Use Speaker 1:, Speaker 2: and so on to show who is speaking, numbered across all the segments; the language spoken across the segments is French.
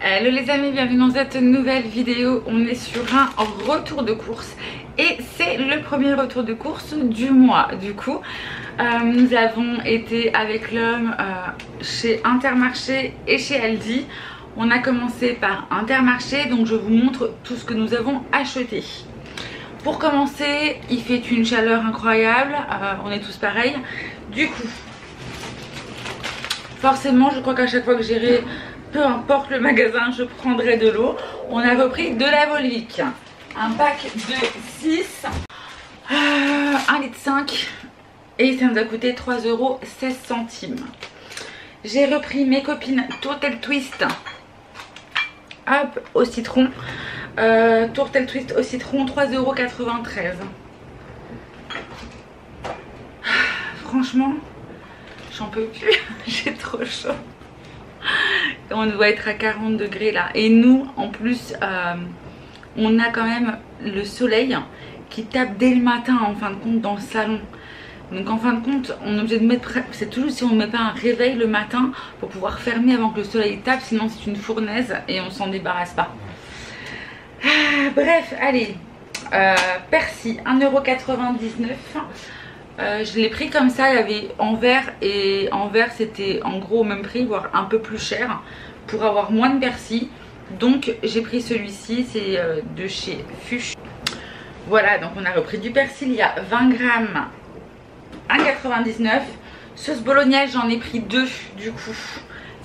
Speaker 1: Hello les amis, bienvenue dans cette nouvelle vidéo. On est sur un retour de course et c'est le premier retour de course du mois. Du coup, nous avons été avec l'homme chez Intermarché et chez Aldi. On a commencé par Intermarché, donc je vous montre tout ce que nous avons acheté. Pour commencer, il fait une chaleur incroyable, on est tous pareils. Du coup, forcément, je crois qu'à chaque fois que j'irai, peu importe le magasin, je prendrai de l'eau. On a repris de la Volvic, un pack de 6, 1,5 litre et ça nous a coûté 3,16 €. J'ai repris mes copines Tourtel Twist, hop, au citron. Tourtel Twist au citron, 3,93 €. Franchement, j'en peux plus, j'ai trop chaud. On doit être à 40 degrés là. Et nous, en plus, on a quand même le soleil qui tape dès le matin, en fin de compte, dans le salon. Donc en fin de compte, on est obligé de mettre... C'est toujours si on ne met pas un réveil le matin pour pouvoir fermer avant que le soleil tape. Sinon, c'est une fournaise et on s'en débarrasse pas. Bref, allez. Persil, 1,99 €. Je l'ai pris comme ça, il y avait en vert et en vert c'était en gros au même prix, voire un peu plus cher pour avoir moins de persil. Donc j'ai pris celui-ci, c'est de chez Fuchs. Voilà, donc on a repris du persil, il y a 20 grammes, 1,99 €. Sauce bolognaise, j'en ai pris 2 du coup.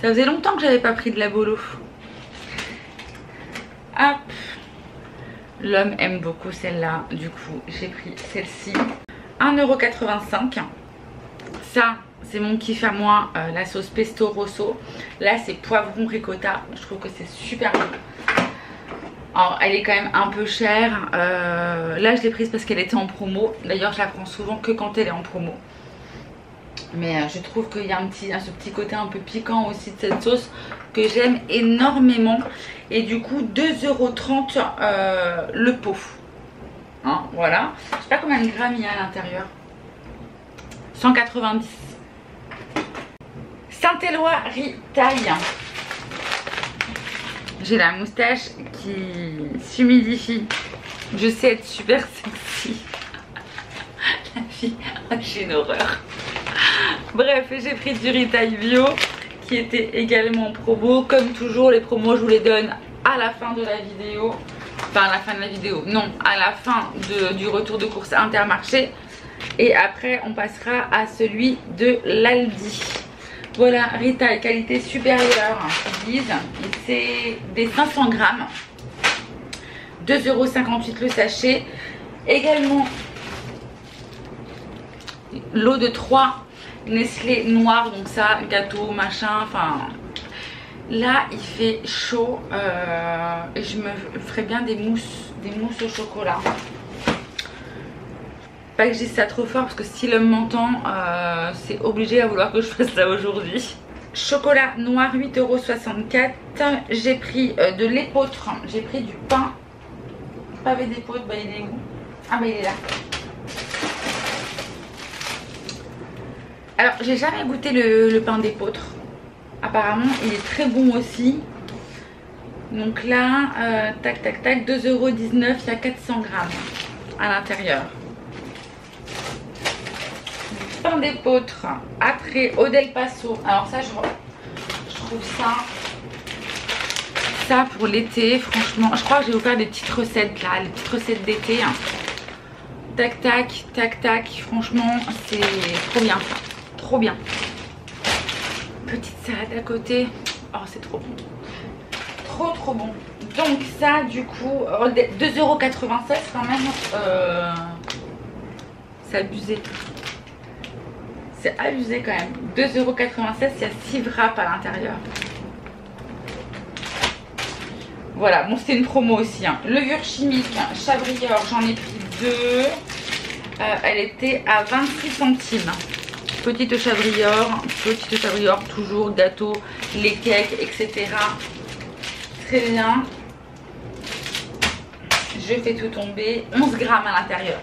Speaker 1: Ça faisait longtemps que j'avais pas pris de la bolo. Hop, l'homme aime beaucoup celle-là, du coup j'ai pris celle-ci. 1,85 €. Ça, c'est mon kiff à moi, la sauce pesto rosso. Là, c'est poivron ricotta. Je trouve que c'est super bon. Alors, elle est quand même un peu chère. Là, je l'ai prise parce qu'elle était en promo. D'ailleurs, je la prends souvent que quand elle est en promo. Mais je trouve qu'il y a ce petit côté un peu piquant aussi de cette sauce que j'aime énormément. Et du coup, 2,30 € le pot. Hein, voilà, je sais pas combien de grammes il y a à l'intérieur. 190. Saint-Éloi Ritaille. J'ai la moustache qui s'humidifie. Je sais être super sexy. La fille, j'ai une horreur. Bref, j'ai pris du Ritaille bio qui était également en promo. Comme toujours, les promos, je vous les donne à la fin de la vidéo. Enfin à la fin de la vidéo, non, à la fin du retour de course Intermarché. Et après on passera à celui de l'Aldi. Voilà, Ritaille qualité supérieure, ils disent. C'est des 500 grammes, 2,58 € le sachet. Également l'eau de 3 Nestlé noir, donc ça, gâteau, machin, enfin... Là il fait chaud et je me ferais bien des mousses au chocolat. Pas que je dise ça trop fort parce que si l'homme m'entend, c'est obligé à vouloir que je fasse ça aujourd'hui. Chocolat noir, 8,64 €. J'ai pris de l'épeautre, j'ai pris du pain pavé d'épeautre. Bah il est où? Ah bah il est là. Alors j'ai jamais goûté le pain d'épeautre. Apparemment il est très bon aussi. Donc là, tac tac tac, 2,19 €, il y a 400 grammes à l'intérieur. Pain d'épeautre. Après, Eau del Paso. Alors ça, je trouve ça pour l'été, franchement. Je crois que je vais vous faire des petites recettes là, les petites recettes d'été. Hein. Tac tac, tac tac. Franchement, c'est trop bien. Trop bien. Petite salade à côté. Oh, c'est trop bon. Trop bon. Donc ça, du coup, 2,96 € quand même. C'est abusé. C'est abusé quand même. 2,96 €, il y a 6 wraps à l'intérieur. Voilà, bon c'est une promo aussi. Hein. Levure chimique, Chabrior, j'en ai pris 2. Elle était à 26 centimes. Petite Chabrior, toujours gâteau, les cakes, etc. Très bien. Je fais tout tomber. 11 grammes à l'intérieur.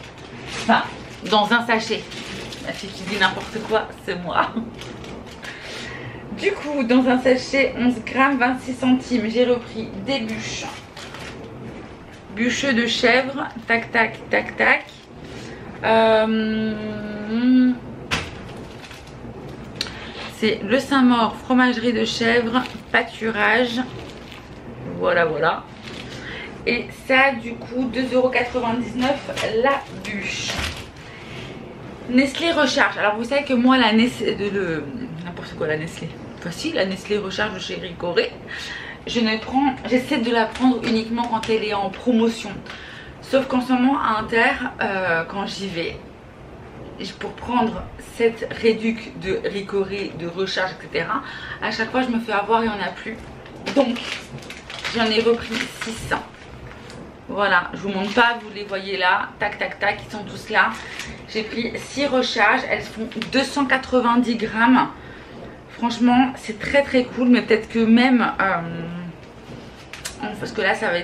Speaker 1: Enfin, dans un sachet. La fille qui dit n'importe quoi, c'est moi. Du coup, dans un sachet 11 grammes 26 centimes, j'ai repris des bûches. Bûcheux de chèvre, tac tac tac tac. C'est le Saint-Maur, fromagerie de chèvre, pâturage. Voilà, voilà. Et ça, du coup, 2,99 € la bûche. Nestlé Recharge. Alors, vous savez que moi, la Nestlé, n'importe quoi, la Nestlé. Enfin, si, la Nestlé Recharge de chez Ricoré, j'essaie de la prendre uniquement quand elle est en promotion. Sauf qu'en ce moment, à Inter, quand j'y vais, pour prendre cette réduc de Ricoré, de recharge, etc., à chaque fois, je me fais avoir, il n'y en a plus. Donc, j'en ai repris 600. Voilà, je vous montre pas, vous les voyez là, tac tac tac, ils sont tous là. J'ai pris 6 recharges, elles font 290 grammes. Franchement, c'est très très cool, mais peut-être que même, parce que là ça va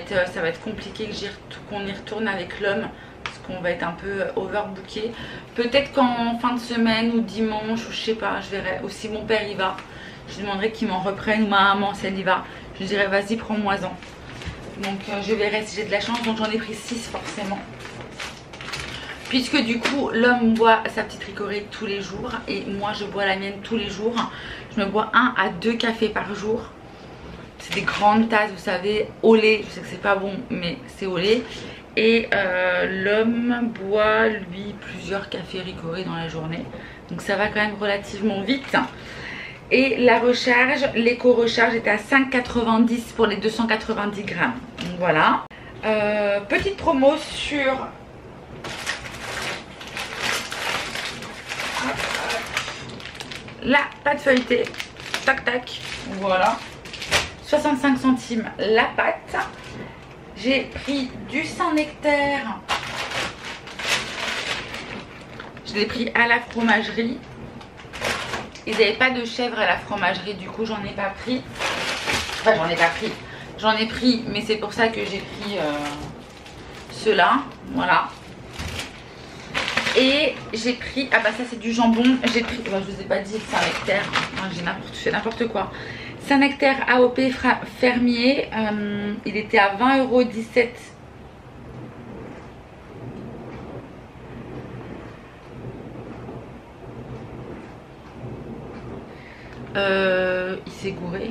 Speaker 1: être compliqué qu'on y retourne avec l'homme, parce qu'on va être un peu overbooké. Peut-être qu'en fin de semaine ou dimanche, ou je sais pas, je verrai. Aussi mon père y va, je lui demanderai qu'il m'en reprenne, ou ma maman si elle y va. Je lui dirai vas-y, prends-moi-en. Donc je verrai si j'ai de la chance. Donc j'en ai pris 6 forcément. Puisque du coup l'homme boit sa petite Ricoré tous les jours. Et moi je bois la mienne tous les jours. Je me bois 1 à 2 cafés par jour. C'est des grandes tasses, vous savez, au lait. Je sais que c'est pas bon, mais c'est au lait. Et l'homme boit lui plusieurs cafés Ricoré dans la journée. Donc ça va quand même relativement vite. Et la recharge, l'éco-recharge était à 5,90 € pour les 290 grammes. Donc voilà. Petite promo sur la pâte feuilletée. Tac tac. Voilà. 65 centimes la pâte. J'ai pris du Saint-Nectaire. Je l'ai pris à la fromagerie. Ils n'avaient pas de chèvre à la fromagerie, du coup j'en ai pas pris. Enfin j'en ai pas pris. J'en ai pris, mais c'est pour ça que j'ai pris ceux-là. Voilà. Et j'ai pris, ah bah ça c'est du jambon. J'ai pris, bah, je vous ai pas dit Saint-Nectaire. J'ai fait n'importe quoi. Saint-Nectaire AOP fermier. Il était à 20,17 €. Il s'est gouré.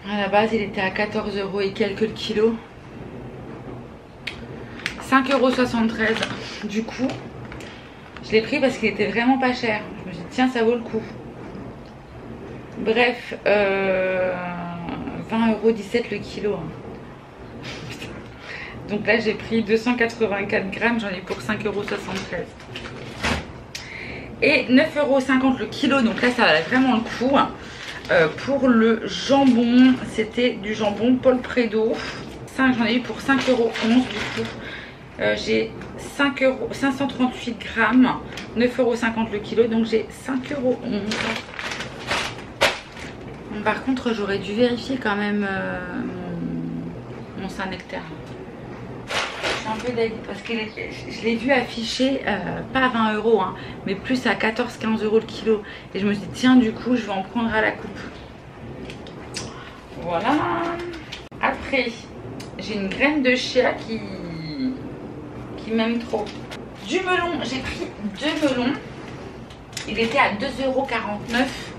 Speaker 1: À la base il était à 14 € et quelques le kilo. 5,73 €. Du coup je l'ai pris parce qu'il était vraiment pas cher. Je me suis dit tiens ça vaut le coup. Bref 20,17 € le kilo. Donc là j'ai pris 284 grammes. J'en ai pour 5,73 €. Et 9,50 € le kilo, donc là ça valait vraiment le coup. Pour le jambon, c'était du jambon Paul Prédo. J'en ai eu pour 5,11 € du coup. J'ai 538 grammes, 9,50 € le kilo, donc j'ai 5,11 €. Par contre j'aurais dû vérifier quand même mon Saint-Nectaire. Je suis un peu dégoûtée parce que je l'ai vu afficher pas à 20 €, hein, mais plus à 14-15 € le kilo. Et je me suis dit tiens du coup je vais en prendre à la coupe. Voilà. Après j'ai une graine de chia qui m'aime trop. Du melon, j'ai pris 2 melons. Il était à 2,49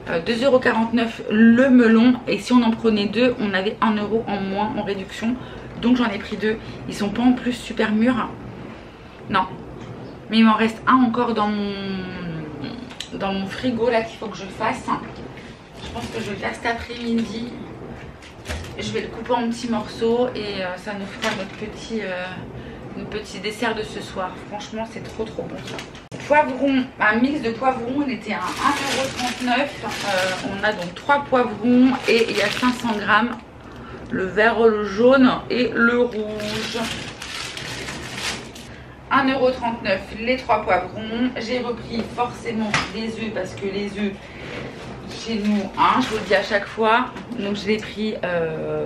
Speaker 1: €. 2,49 € le melon. Et si on en prenait 2, on avait 1 € en moins en réduction. Donc j'en ai pris 2. Ils sont pas en plus super mûrs. Non. Mais il m'en reste un encore dans mon frigo là qu'il faut que je fasse. Je pense que je vais le faire cet après-midi. Je vais le couper en petits morceaux et ça nous fera notre petit dessert de ce soir. Franchement c'est trop bon ça. Poivron, un mix de poivrons, il était à 1,39 €. On a donc 3 poivrons et il y a 500 grammes. Le vert, le jaune et le rouge. 1,39 € les 3 poivrons. J'ai repris forcément des œufs parce que les œufs chez nous, hein, je vous le dis à chaque fois. Donc je l'ai pris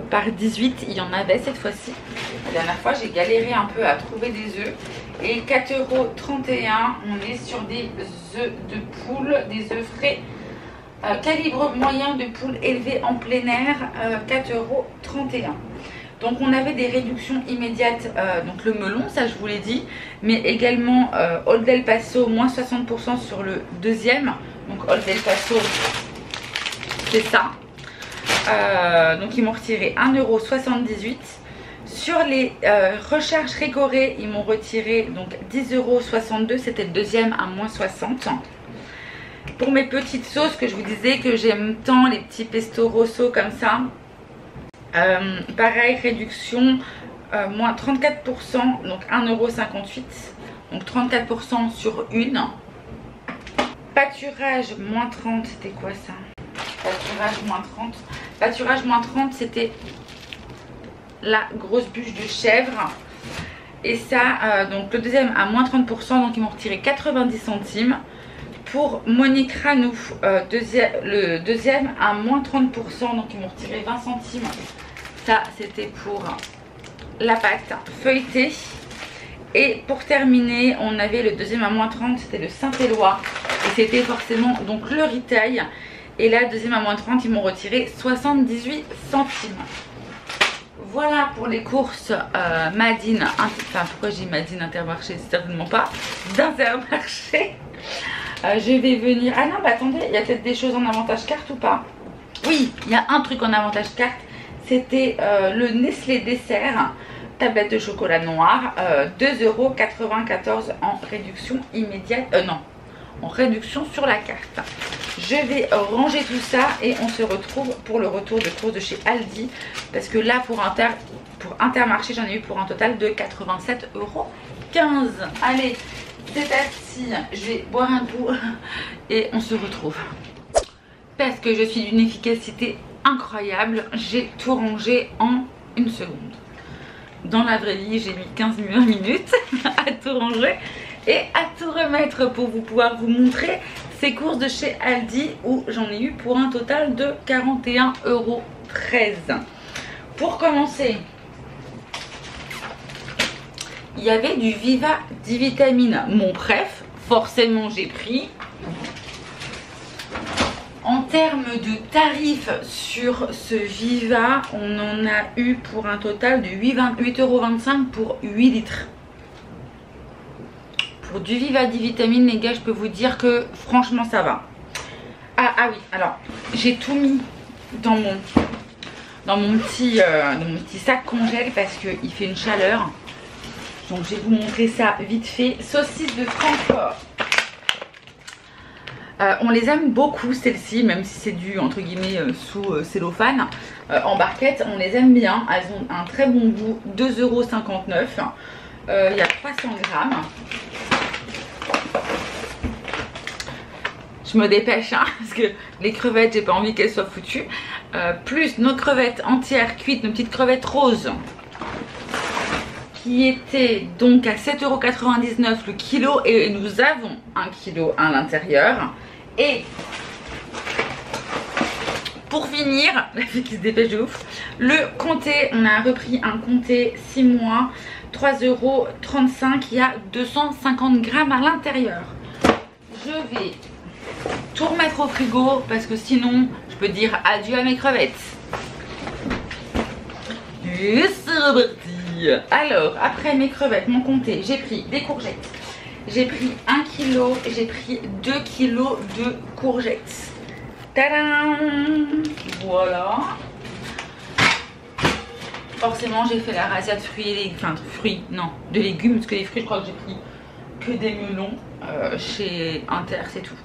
Speaker 1: par 18. Il y en avait cette fois-ci. La dernière fois j'ai galéré un peu à trouver des œufs. Et 4,31 €, on est sur des œufs de poule, des œufs frais. Calibre moyen de poule élevé en plein air, 4,31 €. Donc on avait des réductions immédiates, donc le melon, ça je vous l'ai dit, mais également Old El Paso, moins 60% sur le deuxième. Donc Old El Paso, c'est ça. Donc ils m'ont retiré 1,78 €. Sur les recharges Récoré, ils m'ont retiré donc 10,62 €, c'était le deuxième à moins 60. Pour mes petites sauces que je vous disais que j'aime tant, les petits pesto rosso comme ça, pareil, réduction moins 34%, donc 1,58 €, donc 34% sur une. Pâturage moins 30, c'était quoi ça? Pâturage moins 30. Pâturage moins 30, c'était la grosse bûche de chèvre. Et ça, donc le deuxième à moins 30%, donc ils m'ont retiré 90 centimes. Pour Monique Ranou, le deuxième à moins 30%, donc ils m'ont retiré 20 centimes. Ça, c'était pour la pâte feuilletée. Et pour terminer, on avait le deuxième à moins 30, c'était le Saint-Éloi. Et c'était forcément donc le retail. Et là, deuxième à moins 30, ils m'ont retiré 78 centimes. Voilà pour les courses Madine, enfin pourquoi j'ai Madine Intermarché, c'est certainement pas d'Intermarché. Je vais venir, ah non bah attendez, il y a peut-être des choses en avantage carte ou pas? Oui, il y a un truc en avantage carte, c'était le Nestlé dessert, tablette de chocolat noir, 2,94 € en réduction immédiate, non, en réduction sur la carte. Je vais ranger tout ça et on se retrouve pour le retour de course de chez Aldi. Parce que là pour Intermarché j'en ai eu pour un total de 87,15 €. Allez, c'est parti, je vais boire un coup et on se retrouve. Parce que je suis d'une efficacité incroyable, j'ai tout rangé en une seconde. Dans la vraie vie j'ai mis 15 minutes à tout ranger et à tout remettre pour pouvoir vous montrer ces courses de chez Aldi où j'en ai eu pour un total de 41,13 €. Pour commencer, il y avait du Viva Divitamine, mon préf, forcément j'ai pris. En termes de tarifs sur ce Viva, on en a eu pour un total de 8,25 € pour 8 litres. Pour du Viva Divitamine, les gars, je peux vous dire que franchement ça va. Ah oui, alors j'ai tout mis dans mon petit sac congèle parce qu'il fait une chaleur. Donc je vais vous montrer ça vite fait. Saucisses de Francfort. On les aime beaucoup celles-ci, même si c'est du entre guillemets sous cellophane. En barquette, on les aime bien. Elles ont un très bon goût. 2,59 €. Il y a 300 grammes. Je me dépêche hein, parce que les crevettes, j'ai pas envie qu'elles soient foutues. Plus nos crevettes entières cuites, nos petites crevettes roses, qui étaient donc à 7,99 € le kilo. Et nous avons 1 kilo à l'intérieur. Et pour finir, la fille qui se dépêche de ouf, le comté, on a repris un comté 6 mois, 3,35 €, il y a 250 grammes à l'intérieur. Je vais tout remettre au frigo parce que sinon je peux dire adieu à mes crevettes. Et c'est reparti. Alors après mes crevettes, mon comté, j'ai pris des courgettes. J'ai pris 1 kg, j'ai pris 2 kg de courgettes. Tadam! Voilà. Forcément j'ai fait la razzia de fruits et légumes, enfin de légumes, parce que les fruits je crois que j'ai pris que des melons chez Inter, c'est tout.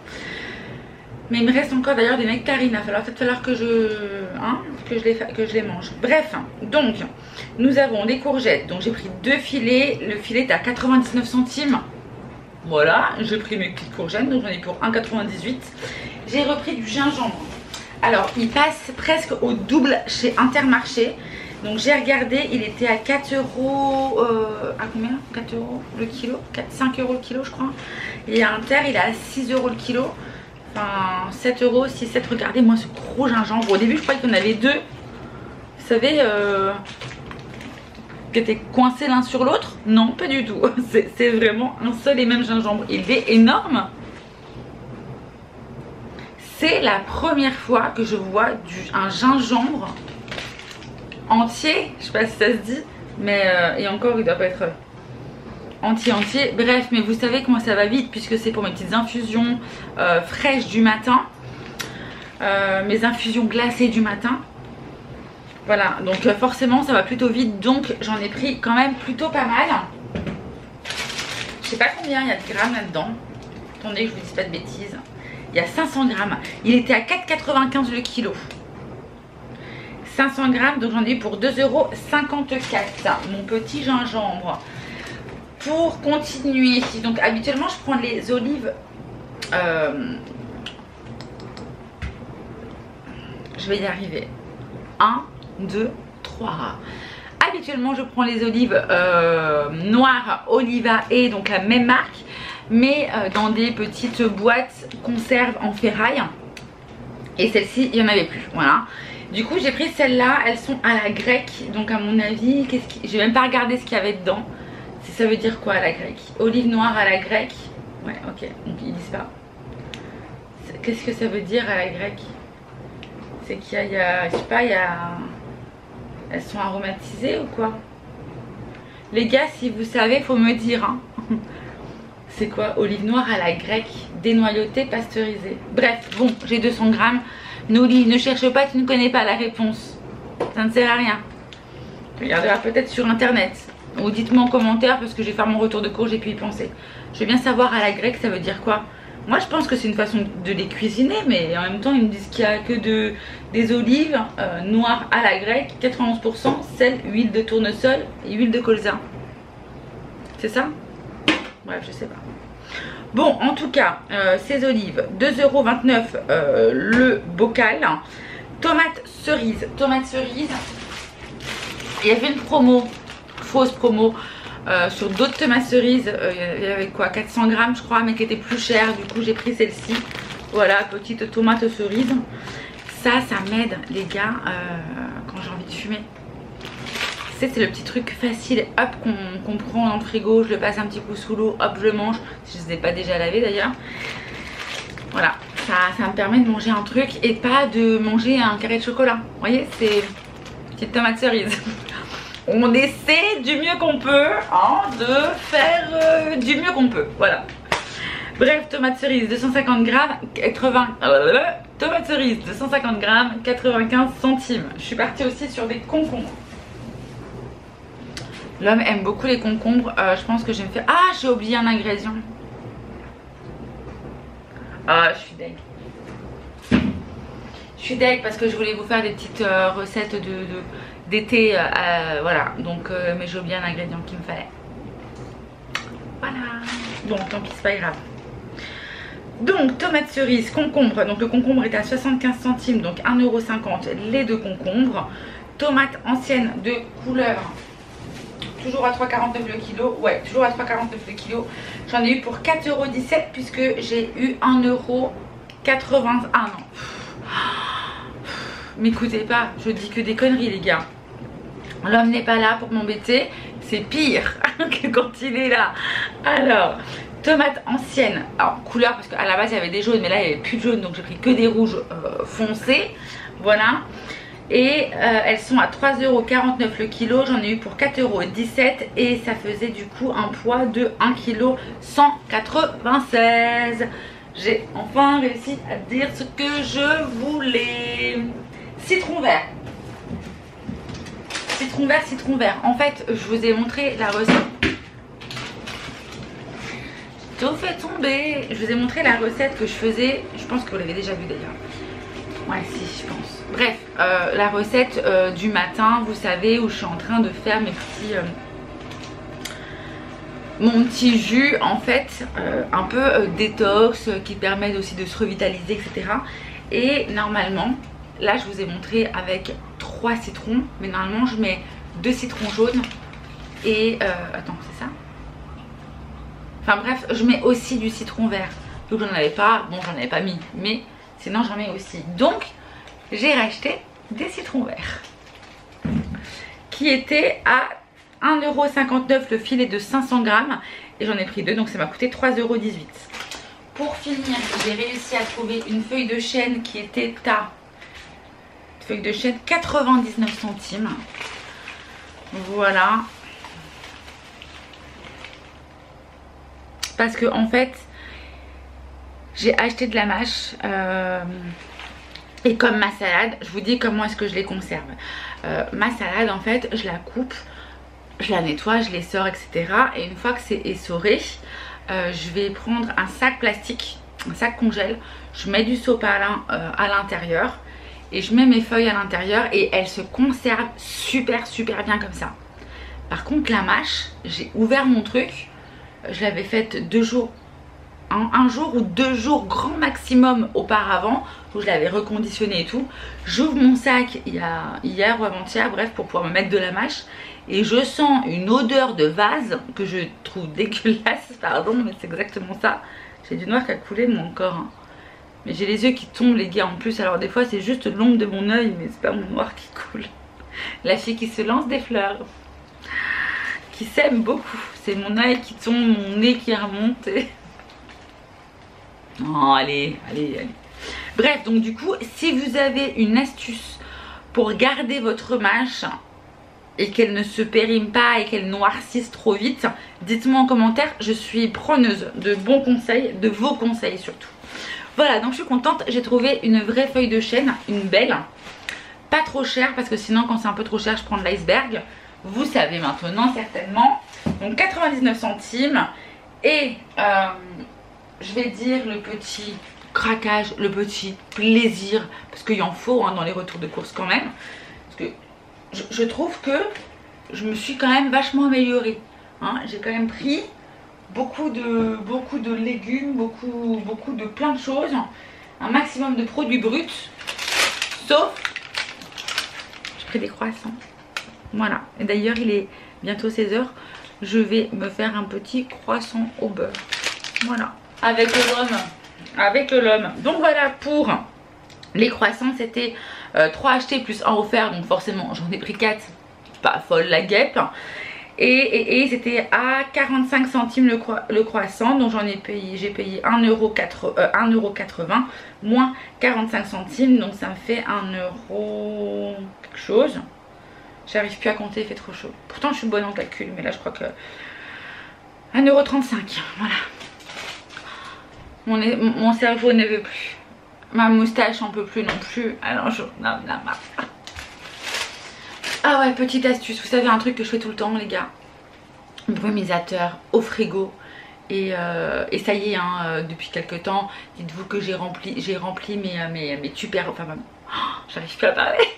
Speaker 1: Mais il me reste encore d'ailleurs des nectarines, il va falloir que je les mange. Bref, donc nous avons des courgettes, donc j'ai pris 2 filets, le filet est à 99 centimes. Voilà, j'ai pris mes petites courgettes, donc j'en ai pour 1,98 €. J'ai repris du gingembre. Alors il passe presque au double chez Intermarché. Donc j'ai regardé, il était à 4 €, à combien? 4 € le kilo, 5 € le kilo je crois. Et à Inter il est à 6 € le kilo. Enfin 7 €, 6, 7, regardez moi ce gros gingembre. Au début je croyais qu'il y en avait deux. Vous savez, qui étaient coincés l'un sur l'autre. Non, pas du tout. C'est vraiment un seul et même gingembre. Il est énorme. C'est la première fois que je vois un gingembre entier. Je sais pas si ça se dit, mais et encore il doit pas être entier. Bref, mais vous savez comment ça va vite puisque c'est pour mes petites infusions fraîches du matin, mes infusions glacées du matin. Voilà, donc forcément ça va plutôt vite, donc j'en ai pris quand même plutôt pas mal. Je sais pas combien il y a de grammes là-dedans. Attendez que je vous dise pas de bêtises. Il y a 500 grammes. Il était à 4,95 € le kilo. 500 grammes, donc j'en ai eu pour 2,54 €. Mon petit gingembre. Pour continuer, donc habituellement je prends les olives. Je vais y arriver. 1, 2, 3. Habituellement je prends les olives noires Oliva et donc la même marque, mais dans des petites boîtes conserve en ferraille. Et celle-ci il n'y en avait plus. Voilà. Du coup j'ai pris celle-là. Elles sont à la grecque. Donc à mon avis, j'ai même pas regardé ce qu'il y avait dedans. Si ça veut dire quoi à la grecque? Olive noire à la grecque. Ouais, ok. Donc ils disent pas. Qu'est-ce que ça veut dire à la grecque? C'est qu'il y a, je sais pas, il y a... Elles sont aromatisées ou quoi? Les gars, si vous savez, faut me dire. Hein. C'est quoi? Olive noire à la grecque, dénoyautée, pasteurisée. Bref, bon, j'ai 200 grammes. Noli, ne cherche pas, tu ne connais pas la réponse. Ça ne sert à rien. Tu regarderas peut-être sur internet. Ou dites-moi en commentaire parce que je vais faire mon retour de cours, j'ai pu y penser. Je veux bien savoir à la grecque, ça veut dire quoi? Moi je pense que c'est une façon de les cuisiner, mais en même temps ils me disent qu'il n'y a que des olives noires à la grecque, 91%, sel, huile de tournesol et huile de colza. C'est ça? Bref, je sais pas. Bon, en tout cas, ces olives, 2,29 € le bocal. Tomates cerises. Tomates cerises. Il y avait une promo, fausse promo. Sur d'autres tomates cerises, il y avait quoi, 400 grammes je crois, mais qui était plus cher. Du coup j'ai pris celle-ci. Voilà, petite tomate cerise. Ça m'aide les gars quand j'ai envie de fumer. C'est le petit truc facile, hop, qu'on prend dans le frigo. Je le passe un petit coup sous l'eau, hop, je le mange. Si je ne les ai pas déjà lavés d'ailleurs. Voilà, ça me permet de manger un truc et pas de manger un carré de chocolat. Vous voyez, c'est petite tomate cerise. On essaie du mieux qu'on peut hein, de faire du mieux qu'on peut. Voilà. Bref, tomate cerise 250 grammes, 80. Tomate cerise 250 grammes, 95 centimes. Je suis partie aussi sur des concombres. L'homme aime beaucoup les concombres. Je pense que je vais me faire. Ah, j'ai oublié un ingrédient. Ah, je suis deg. Je suis deg parce que je voulais vous faire des petites recettes d'été, voilà, donc mais j'ai oublié un ingrédient qu'il me fallait. Voilà, bon tant pis, c'est pas grave. Donc tomate cerise, concombre, donc le concombre est à 75 centimes, donc 1,50 € les deux concombres. Tomates anciennes de couleur, toujours à 3,49 € le kilo, ouais, toujours à 3,49 € le kilo. J'en ai eu pour 4,17 € puisque j'ai eu 1,81 €. Ah non, m'écoutez pas, je dis que des conneries les gars. L'homme n'est pas là pour m'embêter, c'est pire que quand il est là. Alors, tomates anciennes, alors couleur parce qu'à la base il y avait des jaunes mais là il n'y avait plus de jaunes donc j'ai pris que des rouges foncés. Voilà. Et elles sont à 3,49 € le kilo, j'en ai eu pour 4,17 € et ça faisait du coup un poids de 1,196 kg. J'ai enfin réussi à dire ce que je voulais. Citron vert. Citron vert, citron vert. En fait, je vous ai montré la recette. Tout fait tomber. Je vous ai montré la recette que je faisais. Je pense que vous l'avez déjà vue d'ailleurs. Ouais, si, je pense. Bref, la recette du matin, vous savez, où je suis en train de faire mes petits... mon petit jus, en fait, un peu détox, qui permet aussi de se revitaliser, etc. Et normalement... Là je vous ai montré avec 3 citrons, mais normalement je mets 2 citrons jaunes et attends, c'est ça? Enfin bref, je mets aussi du citron vert. Donc j'en avais pas, bon j'en avais pas mis, mais sinon j'en mets aussi. Donc j'ai racheté des citrons verts qui étaient à 1,59 € le filet de 500 grammes. Et j'en ai pris 2, donc ça m'a coûté 3,18 €. Pour finir, j'ai réussi à trouver une feuille de chêne qui était à... feuille de chêne 99 centimes. Voilà. Parce que en fait, j'ai acheté de la mâche. Et comme ma salade, je vous dis comment est-ce que je les conserve. Ma salade, en fait, je la coupe, je la nettoie, je l'essore, etc. Et une fois que c'est essoré, je vais prendre un sac plastique, un sac congèle. Je mets du sopalin à l'intérieur et je mets mes feuilles à l'intérieur et elles se conservent super bien comme ça. Par contre, la mâche, j'ai ouvert mon truc, je l'avais faite 2 jours. Un jour ou 2 jours grand maximum auparavant, où je l'avais reconditionné et tout. J'ouvre mon sac hier ou avant-hier, bref, pour pouvoir me mettre de la mâche, et je sens une odeur de vase que je trouve dégueulasse, pardon, mais c'est exactement ça. J'ai du noir qui a coulé de mon corps, hein. Mais j'ai les yeux qui tombent, les gars, en plus. Alors des fois c'est juste l'ombre de mon œil, mais c'est pas mon noir qui coule. La fille qui se lance des fleurs, qui s'aime beaucoup. C'est mon œil qui tombe, mon nez qui remonte et... Oh, allez. Bref, donc du coup, si vous avez une astuce pour garder votre mâche et qu'elle ne se périme pas et qu'elle noircisse trop vite, dites-moi en commentaire. Je suis preneuse de bons conseils, de vos conseils surtout. Voilà, donc je suis contente. J'ai trouvé une vraie feuille de chêne, une belle. Pas trop chère, parce que sinon quand c'est un peu trop cher, je prends de l'iceberg. Vous savez maintenant certainement. Donc 99 centimes. Et... je vais dire le petit craquage, le petit plaisir, parce qu'il en faut hein, dans les retours de course quand même. Parce que je trouve que je me suis quand même vachement améliorée. Hein. J'ai quand même pris beaucoup de légumes, beaucoup de plein de choses. Un maximum de produits bruts. Sauf, j'ai pris des croissants. Voilà. Et d'ailleurs, il est bientôt 16 h. Je vais me faire un petit croissant au beurre. Voilà. Avec le lhomme. Donc voilà pour les croissants, c'était 3 achetés plus 1 offert, donc forcément j'en ai pris 4, pas folle la guêpe. Et c'était à 45 centimes le croissant, donc j'en ai payé, j'ai payé 1,80 € moins 45 centimes, donc ça me fait 1 € quelque chose. J'arrive plus à compter, il fait trop chaud. Pourtant je suis bonne en calcul, mais là je crois que 1,35 €, voilà. Mon cerveau ne veut plus. Ma moustache n'en peut plus non plus. Alors j'en ai marre. Ah ouais, petite astuce. Vous savez un truc que je fais tout le temps les gars. Brumisateur au frigo. Et ça y est, hein, depuis quelques temps, dites-vous que j'ai rempli mes tupperwares. Enfin, j'arrive plus à parler.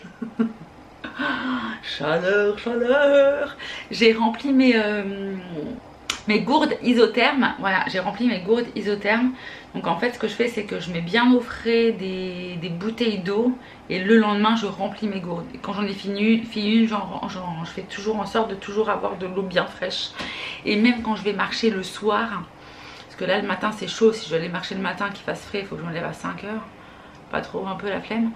Speaker 1: Chaleur. J'ai rempli mes gourdes isothermes. Voilà, j'ai rempli mes gourdes isothermes. Donc en fait ce que je fais, c'est que je mets bien au frais des bouteilles d'eau et le lendemain je remplis mes gourdes. Et quand j'en ai fini une, je fais toujours en sorte de toujours avoir de l'eau bien fraîche. Et même quand je vais marcher le soir, parce que là le matin c'est chaud, si je vais aller marcher le matin qu'il fasse frais, il faut que je me lève à 5 h. Pas trop, un peu la flemme.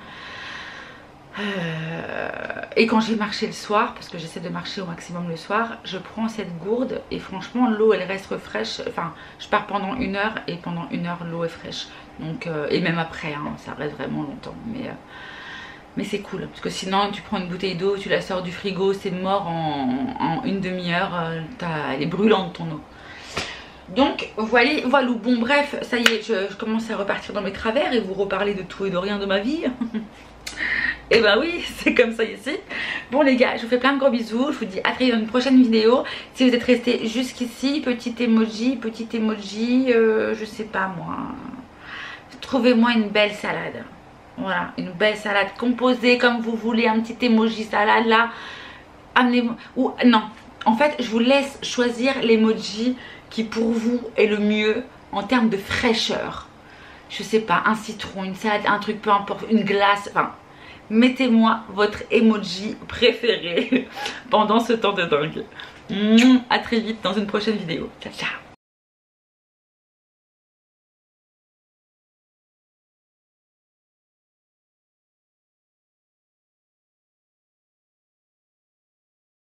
Speaker 1: Et quand j'ai marché le soir, parce que j'essaie de marcher au maximum le soir, je prends cette gourde et franchement l'eau elle reste fraîche. Enfin je pars pendant 1 heure et pendant 1 heure l'eau est fraîche. Donc et même après hein, ça reste vraiment longtemps. Mais c'est cool parce que sinon tu prends une bouteille d'eau, tu la sors du frigo, c'est mort en une demi-heure, elle est brûlante ton eau. Donc voilà. Bon bref, ça y est, je commence à repartir dans mes travers et vous reparler de tout et de rien de ma vie. Et ben oui, c'est comme ça ici. Bon les gars, je vous fais plein de gros bisous. Je vous dis à très vite dans une prochaine vidéo. Si vous êtes restés jusqu'ici, petit emoji, je sais pas moi. Trouvez-moi une belle salade. Voilà, une belle salade composée comme vous voulez. Un petit emoji salade là. Amenez-moi. Ou non, en fait je vous laisse choisir l'emoji qui pour vous est le mieux en termes de fraîcheur. Je sais pas, un citron, une salade, un truc, peu importe, une glace, enfin... Mettez-moi votre emoji préféré pendant ce temps de dingue. À très vite dans une prochaine vidéo. Ciao, ciao.